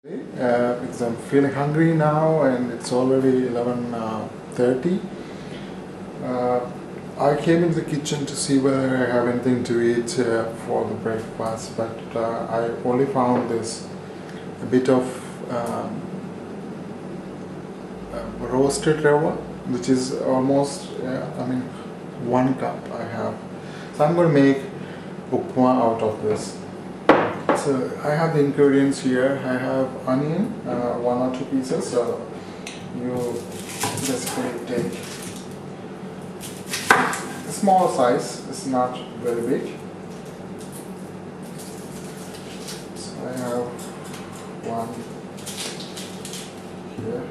Because I'm feeling hungry now and it's already 11:30. I came into the kitchen to see whether I have anything to eat for the breakfast, but I only found this a bit of roasted rava, which is almost 1 cup I have. So I'm going to make upma out of this. So I have the ingredients here. I have onion, 1 or 2 pieces. So you basically take a small size. It's not very big. So I have 1 here.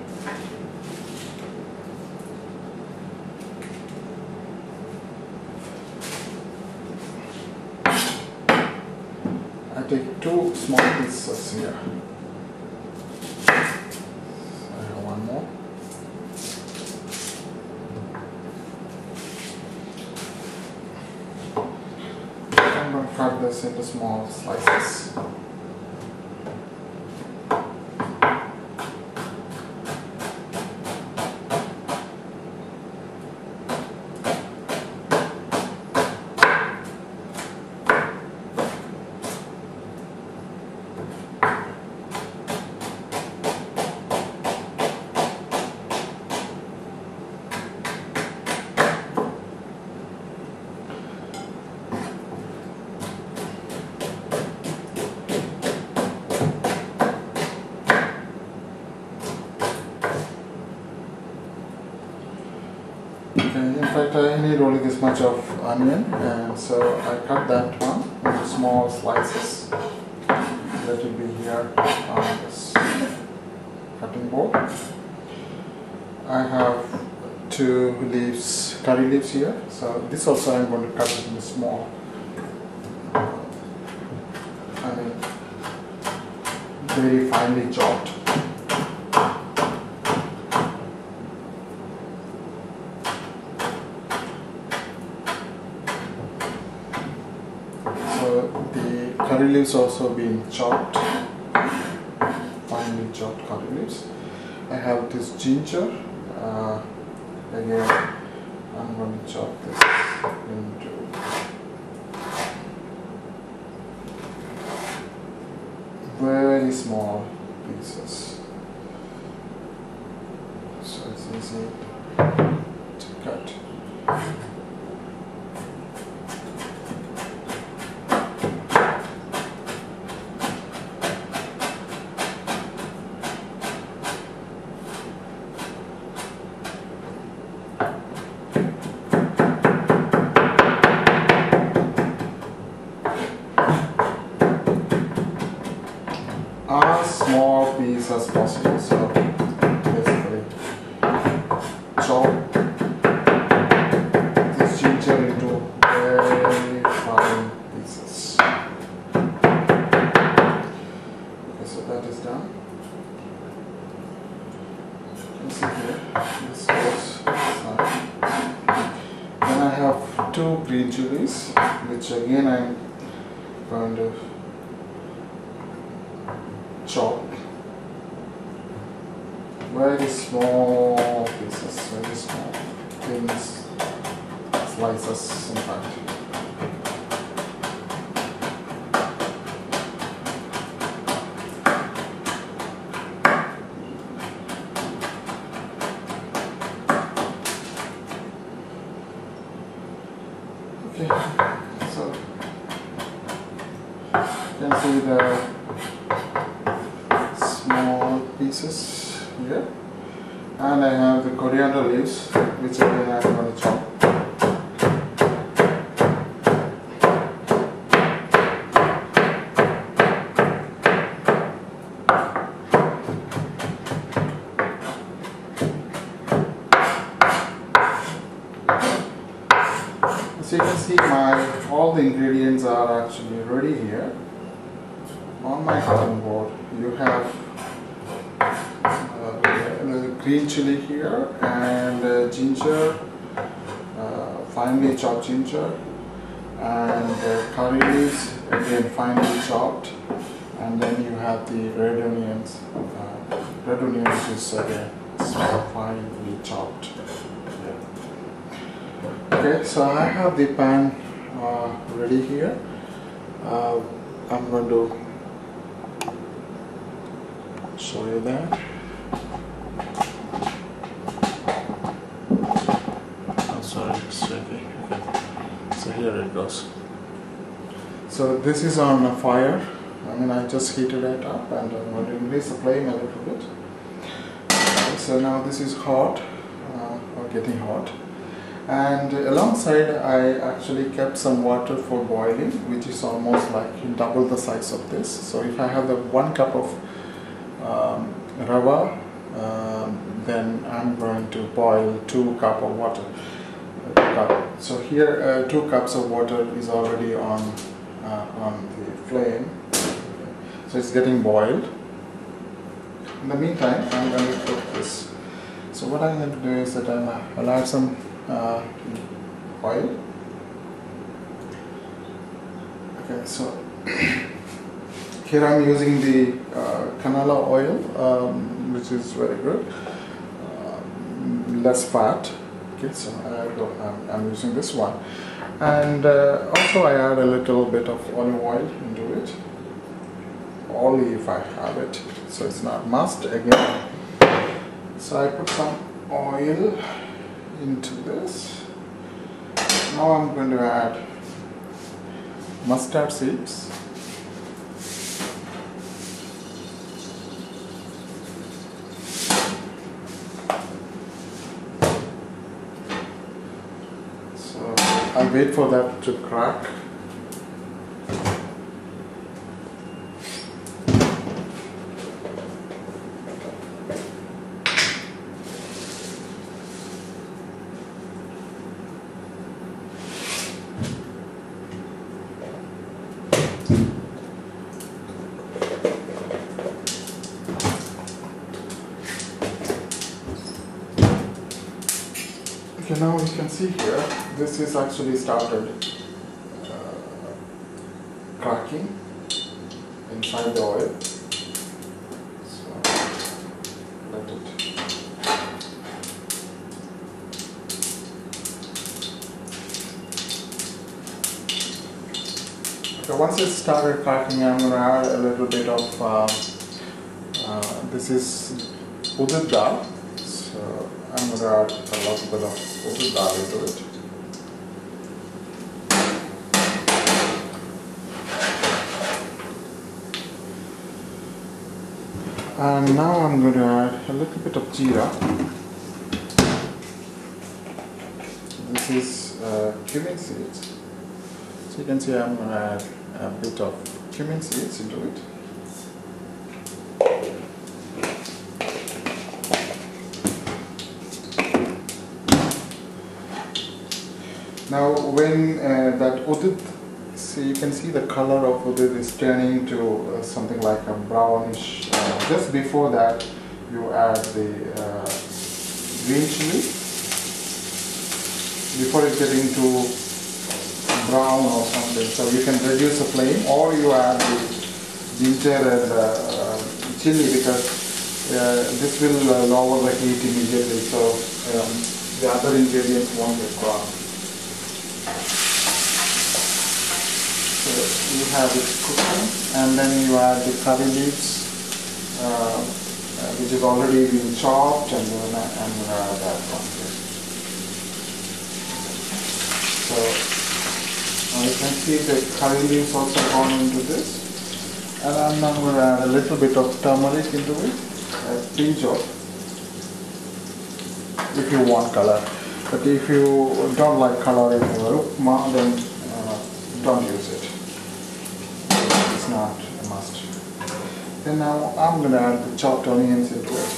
I take 2 small pieces here. So I have 1 more. I'm going to cut this into small slices. In fact, I need only this much of onion, and so I cut that one into small slices. Let it be here on this cutting board. I have 2 leaves, curry leaves here. So this also I'm going to cut it into small. Very finely chopped. The curry leaves also been chopped, finely chopped curry leaves. I have this ginger. Again, I'm going to chop this into very small pieces, so it's easy to cut. As small piece as possible, so basically chop this ginger into very fine pieces. Okay, so that is done. You can see here, this goes inside. Then I have 2 green chilies, which again I'm going to chop very small pieces, very small thin slices in fact. Okay, so you can see the small pieces here, and I have the coriander leaves, which again I'm going to chop. So you can see all the ingredients are actually ready here on my cutting board. You have green chili here and ginger, finely chopped ginger, and curry leaves again finely chopped, and and then you have the red onions. Red onions is again finely chopped. Yeah. Okay, so I have the pan ready here. I'm going to show you that. Oh, sorry, it's shaky. Okay, so here it goes. So this is on a fire. I mean, I just heated it up, and I'm going to increase the flame a little bit. So now this is hot, or getting hot. And alongside, I actually kept some water for boiling, which is almost like double the size of this. So if I have the 1 cup of Rava, then I'm going to boil 2 cups of water. So here 2 cups of water is already on the flame. So it's getting boiled. In the meantime, I'm going to cook this. So what I'm going to do is that I'll add some oil. Okay, so here I'm using the canola oil, which is very good, less fat. Okay, so I'm using this one, and also I add a little bit of olive oil into it, only if I have it, so it's not must again. So I put some oil into this. Now I'm going to add mustard seeds. So I'll wait for that to crack. Okay, now you can see here, this is actually started cracking inside the oil. So let it. Okay, once it started cracking, I'm going to add a little bit of this is Udad Daal. So I'm going to add a little bit of Udad Daal into it. And now I'm going to add a little bit of jeera. This is Cumin Seeds. So you can see I'm going to add a bit of Cumin Seeds into it. Now when that udad, see, you can see the color of udad is turning to something like a brownish. Just before that you add the green chilli. Before it gets into brown or something, so you can reduce the flame, or you add the ginger and chili, because this will lower the heat immediately, so the other ingredients won't get brown. So you have it cooking, and then you add the curry leaves, which is already been chopped, and then I'm going to add that one here. So you can see the curry leaves also gone into this, and I'm now going to add a little bit of turmeric into it, a pinch of, if you want color. But if you don't like color in your upma, then don't use it. It's not a must. Then now I'm going to add the chopped onions into it.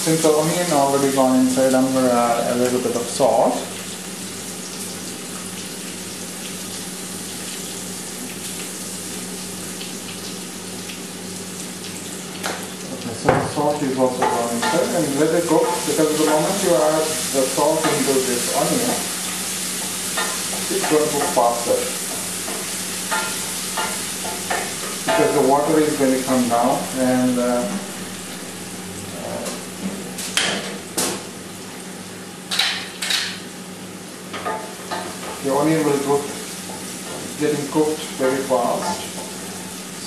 Since the onion already gone inside, I'm going to add a little bit of salt. Okay, so the salt is is also gone inside, and let it cook, because the moment you add the salt into this onion, it's going to cook faster. Because the water is going to come down, and the onion will cook, getting cooked very fast.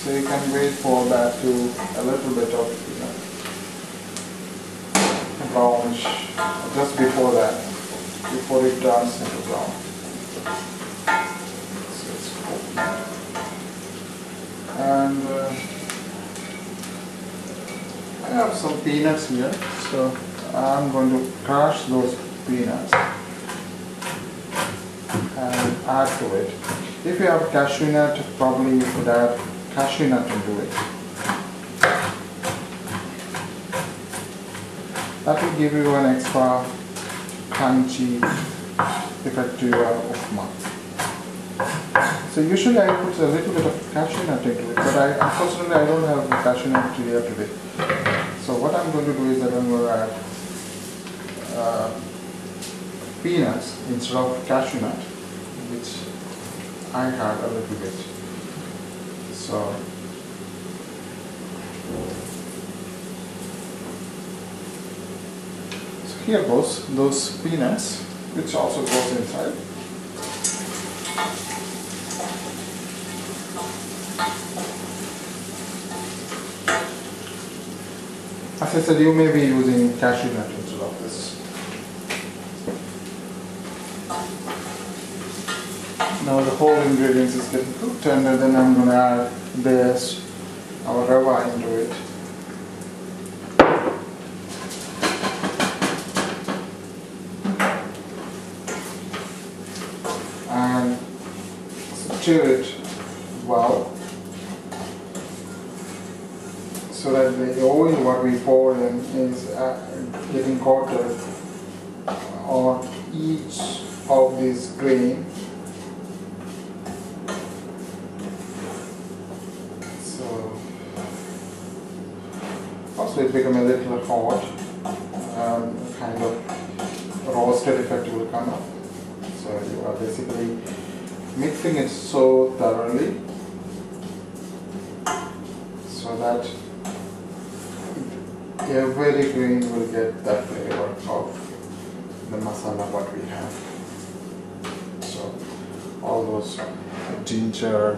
So you can wait for that to a little bit of brownish just before that, before it turns into brown. So it's cooked. And I have some peanuts here, so I'm going to crush those peanuts and add to it. If you have cashew nut, probably you could add cashew nut into it. That will give you an extra crunchy effect to your upma. So usually I put a little bit of cashew nut into it, but unfortunately I don't have cashew nut here today. So what I'm going to do is that I'm going to add peanuts instead of cashew nut, which I had a little bit. So here goes those peanuts, which also goes inside. As I said, you may be using cashew nut instead of this. Now the whole ingredients is getting cooked, and then I'm going to add this, our Rava, into it. And stir it well, so that the oil what we pour in is getting coated on each of these grain. So it becomes a little hot, kind of roasted effect will come up. So you are basically mixing it so thoroughly so that every grain will get that flavor of the masala what we have. So all those ginger,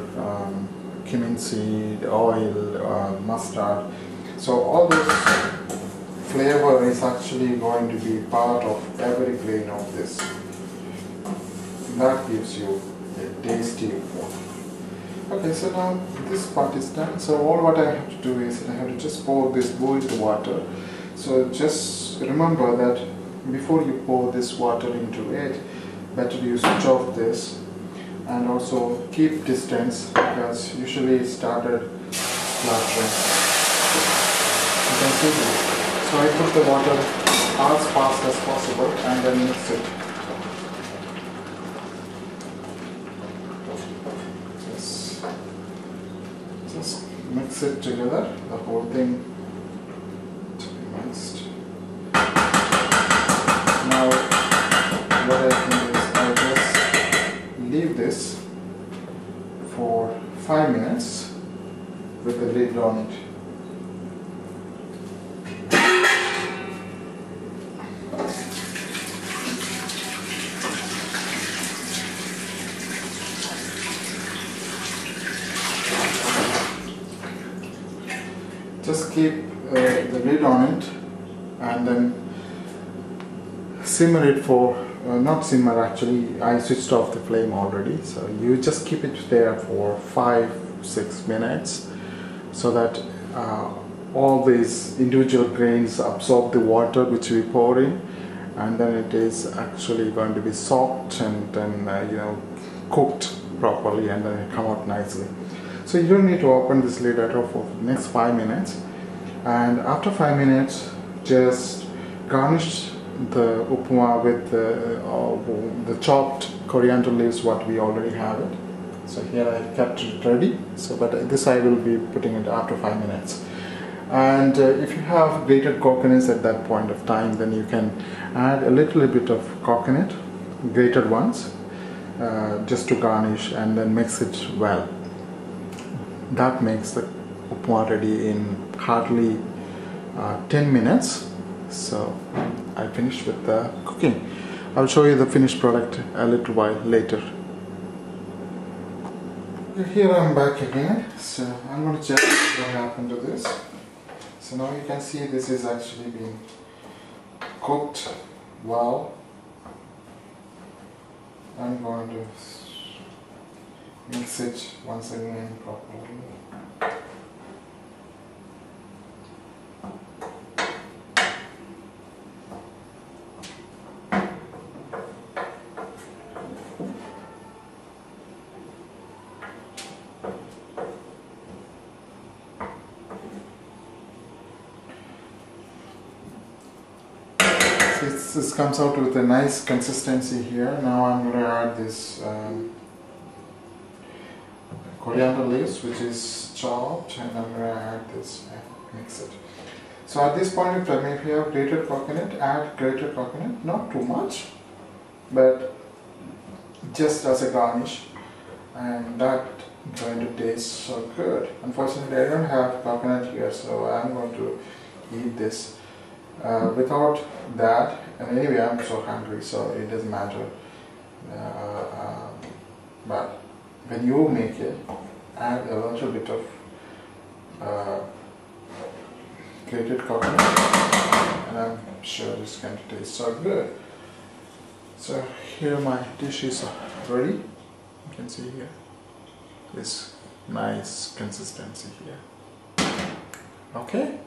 cumin seed, oil, mustard. So all this flavor is actually going to be part of every grain of this. That gives you a tasty food. Okay, so now this part is done. So all what I have to do is I have to just pour this boiled water. So just remember that before you pour this water into it, better you switch off this, and also keep distance, because usually it started fluttering. You can see this. So I put the water as fast as possible and then mix it. Just mix it together, the whole thing to be mixed. Now what I think is I just leave this for 5 minutes with the lid on it. Just keep the lid on it and then simmer it for, not simmer actually, I switched off the flame already. So you just keep it there for 5-6 minutes so that all these individual grains absorb the water which we pour in, and then it is actually going to be soaked and then cooked properly, and then it come out nicely. So you don't need to open this lid at all for the next 5 minutes. And after 5 minutes, just garnish the upma with the chopped coriander leaves what we already have it. So here I kept it ready. So, but this I will be putting it after 5 minutes. And if you have grated coconuts at that point of time, then you can add a little bit of coconut, grated ones, just to garnish, and then mix it well. That makes the upma ready in hardly 10 minutes. So I finished with the cooking. I'll show you the finished product a little while later. Here I'm back again. So I'm going to check what happened to this. So now you can see this is actually being cooked well. I'm going to mix it once again properly. This comes out with a nice consistency here. Now I'm going to add this coriander leaves, which is chopped, and I'm going to add this and mix it. So at this point of time, if you have grated coconut, add grated coconut, not too much, but just as a garnish, and that's going to taste so good. Unfortunately, I don't have coconut here, so I'm going to eat this. Without that, and anyway I'm so hungry, so it doesn't matter, but when you make it, add a little bit of grated coconut, and I'm sure it's going to taste so good. So here my dish is ready. You can see here this nice consistency here. Okay.